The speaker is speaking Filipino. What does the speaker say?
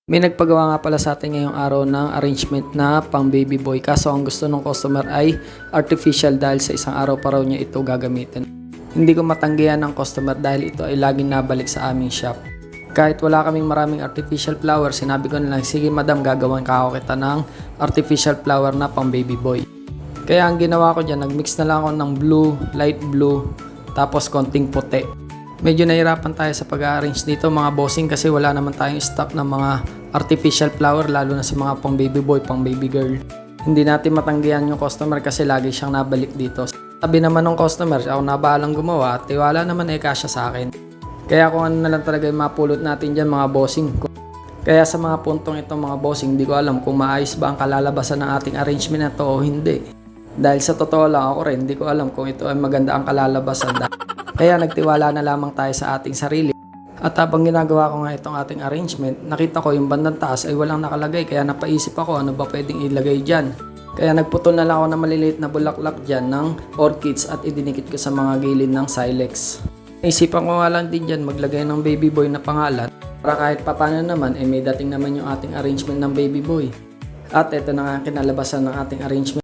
May nagpagawa nga pala sa atin ngayong araw ng arrangement na pang baby boy. Kaso ang gusto ng customer ay artificial dahil sa isang araw pa raw niya ito gagamitin. Hindi ko matanggihan ng customer dahil ito ay laging nabalik sa aming shop. Kahit wala kaming maraming artificial flower, sinabi ko na lang, sige madam, gagawan ka ako kita ng artificial flower na pang baby boy. Kaya ang ginawa ko dyan, nagmix na lang ako ng blue, light blue, tapos konting puti. Medyo nahirapan tayo sa pag-arrange dito mga bossing kasi wala naman tayong stock ng mga artificial flower lalo na sa mga pang baby boy, pang baby girl. Hindi natin matanggihan yung customer kasi lagi siyang nabalik dito. Sabi naman ng customer, ako na bahalang gumawa at tiwala naman kasya sa akin. Kaya kung ano na lang talaga yung mapulot natin dyan mga bossing. Kaya sa mga puntong itong mga bossing, hindi ko alam kung maayos ba ang kalalabasan ng ating arrangement na to o hindi. Dahil sa totoo lang ako rin, hindi ko alam kung ito ay maganda ang kalalabasan. Kaya nagtiwala na lamang tayo sa ating sarili. At habang ginagawa ko nga itong ating arrangement, nakita ko yung bandang taas ay walang nakalagay. Kaya napaisip ako ano ba pwedeng ilagay dyan. Kaya nagputol na lang ako ng maliliit na bulaklak dyan ng orchids at idinikit ko sa mga gilid ng silex. Naisipan ko nga lang din dyan maglagay ng baby boy na pangalan. Para kahit papano naman, may dating naman yung ating arrangement ng baby boy. At ito na nga ang kinalabasan ng ating arrangement.